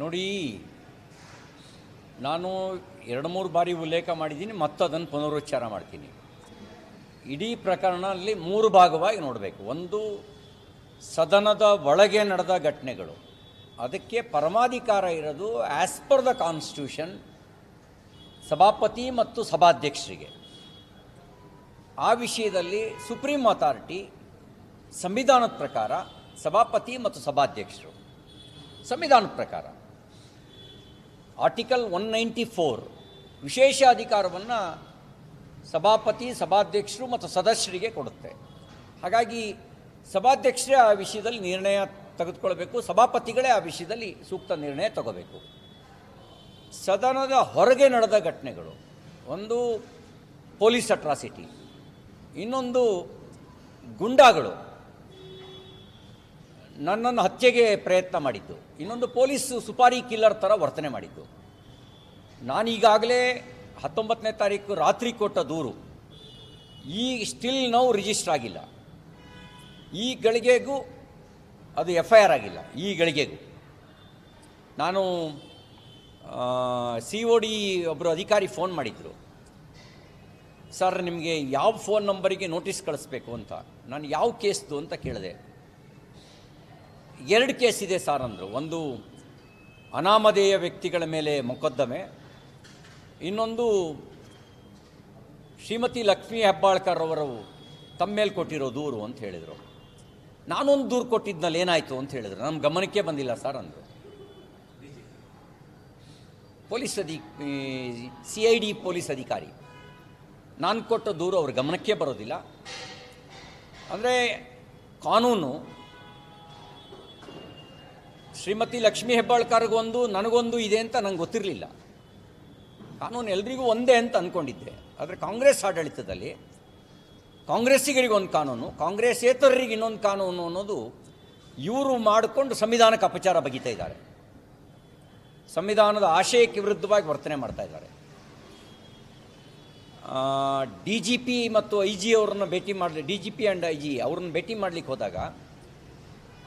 ನೋಡಿ, ನಾನು 2-3 ಬಾರಿ ಉಲ್ಲೇಖ ಮಾಡಿದ್ದೀನಿ, ಮತ್ತು ಅದನ್ನು ಪುನರುಚ್ಚಾರ ಮಾಡ್ತೀನಿ. ಇಡೀ ಪ್ರಕರಣದಲ್ಲಿ 3 ಭಾಗವಾಗಿ ನೋಡಬೇಕು. ಒಂದು, ಸದನದ ಒಳಗೆ ನಡೆದ ಘಟನೆಗಳು, ಅದಕ್ಕೆ ಪರಮಾಧಿಕಾರ ಇರೋದು ಆ್ಯಸ್ ಪರ್ ದ ಕಾನ್ಸ್ಟಿಟ್ಯೂಷನ್ ಸಭಾಪತಿ ಮತ್ತು ಸಭಾಧ್ಯಕ್ಷರಿಗೆ. ಆ ವಿಷಯದಲ್ಲಿ ಸುಪ್ರೀಂ ಅಥಾರಿಟಿ ಸಂವಿಧಾನದ ಪ್ರಕಾರ ಸಭಾಪತಿ ಮತ್ತು ಸಭಾಧ್ಯಕ್ಷರು. ಸಂವಿಧಾನದ ಪ್ರಕಾರ ಆರ್ಟಿಕಲ್ 194 ವಿಶೇಷ ಅಧಿಕಾರವನ್ನು ಸಭಾಪತಿ, ಸಭಾಧ್ಯಕ್ಷರು ಮತ್ತು ಸದಸ್ಯರಿಗೆ ಕೊಡುತ್ತೆ. ಹಾಗಾಗಿ ಸಭಾಧ್ಯಕ್ಷರೇ ಆ ವಿಷಯದಲ್ಲಿ ನಿರ್ಣಯ ತೆಗೆದುಕೊಳ್ಬೇಕು, ಸಭಾಪತಿಗಳೇ ಆ ವಿಷಯದಲ್ಲಿ ಸೂಕ್ತ ನಿರ್ಣಯ ತಗೋಬೇಕು. ಸದನದ ಹೊರಗೆ ನಡೆದ ಘಟನೆಗಳು, ಒಂದು ಪೊಲೀಸ್ ಅಟ್ರಾಸಿಟಿ, ಇನ್ನೊಂದು ಗೂಂಡಾಗಳು ನನ್ನನ್ನು ಹತ್ಯೆಗೆ ಪ್ರಯತ್ನ ಮಾಡಿದ್ದು, ಇನ್ನೊಂದು ಪೊಲೀಸ್ ಸುಪಾರಿ ಕಿಲ್ಲರ್ ಥರ ವರ್ತನೆ ಮಾಡಿದ್ದು. ನಾನೀಗಾಗಲೇ 19ನೇ ತಾರೀಕು ರಾತ್ರಿ ಕೊಟ್ಟ ದೂರು ಸ್ಟಿಲ್ ನೌ ರಿಜಿಸ್ಟರ್ ಆಗಿಲ್ಲ. ಈ ಗಳಿಗೆಗೂ ಅದು FIR ಆಗಿಲ್ಲ. ಈ ಗಳಿಗೆಗೂ ನಾನು COD ಒಬ್ಬರು ಅಧಿಕಾರಿ ಫೋನ್ ಮಾಡಿದರು, ಸರ್ ನಿಮಗೆ ಯಾವ ಫೋನ್ ನಂಬರಿಗೆ ನೋಟಿಸ್ ಕಳಿಸ್ಬೇಕು ಅಂತ. ನಾನು ಯಾವ ಕೇಸ್ದು ಅಂತ ಕೇಳಿದೆ. 2 ಕೇಸ್ ಇದೆ ಸರ್ ಅಂದರು. ಒಂದು ಅನಾಮಧೇಯ ವ್ಯಕ್ತಿಗಳ ಮೇಲೆ ಮೊಕದ್ದಮೆ, ಇನ್ನೊಂದು ಶ್ರೀಮತಿ ಲಕ್ಷ್ಮೀ ಹೆಬ್ಬಾಳ್ಕರ್ ಅವರು ತಮ್ಮ ಮೇಲೆ ಕೊಟ್ಟಿರೋ ದೂರು ಅಂತ ಹೇಳಿದರು. ನಾನೊಂದು ದೂರು ಕೊಟ್ಟಿದ್ನಲ್ಲಿ ಏನಾಯಿತು ಅಂತ ಹೇಳಿದ್ರು. ನಮ್ಮ ಗಮನಕ್ಕೆ ಬಂದಿಲ್ಲ ಸರ್ ಅಂದರು. ಪೊಲೀಸ್ CID ಪೊಲೀಸ್ ಅಧಿಕಾರಿ, ನಾನು ಕೊಟ್ಟ ದೂರು ಅವ್ರ ಗಮನಕ್ಕೆ ಬರೋದಿಲ್ಲ. ಅಂದರೆ ಕಾನೂನು ಶ್ರೀಮತಿ ಲಕ್ಷ್ಮೀ ಹೆಬ್ಬಾಳ್ಕರ್ಗೊಂದು ನನಗೊಂದು ಇದೆ ಅಂತ ನಂಗೆ ಗೊತ್ತಿರಲಿಲ್ಲ. ಕಾನೂನು ಎಲ್ರಿಗೂ ಒಂದೇ ಅಂತ ಅಂದ್ಕೊಂಡಿದ್ದೆ. ಆದರೆ ಕಾಂಗ್ರೆಸ್ ಆಡಳಿತದಲ್ಲಿ ಕಾಂಗ್ರೆಸ್ಸಿಗರಿಗೊಂದು ಕಾನೂನು, ಕಾಂಗ್ರೆಸ್ಸೇತರರಿಗೆ ಇನ್ನೊಂದು ಕಾನೂನು ಅನ್ನೋದು ಇವರು ಮಾಡಿಕೊಂಡು ಸಂವಿಧಾನಕ್ಕೆ ಅಪಚಾರ ಬಗೀತಾ ಇದ್ದಾರೆ. ಸಂವಿಧಾನದ ಆಶಯಕ್ಕೆ ವಿರುದ್ಧವಾಗಿ ವರ್ತನೆ ಮಾಡ್ತಾ ಇದ್ದಾರೆ. DGP ಮತ್ತು IG ಅವರನ್ನು ಭೇಟಿ ಮಾಡಿ, DGP ಆ್ಯಂಡ್ IG ಅವ್ರನ್ನ ಭೇಟಿ ಮಾಡಲಿಕ್ಕೆ ಹೋದಾಗ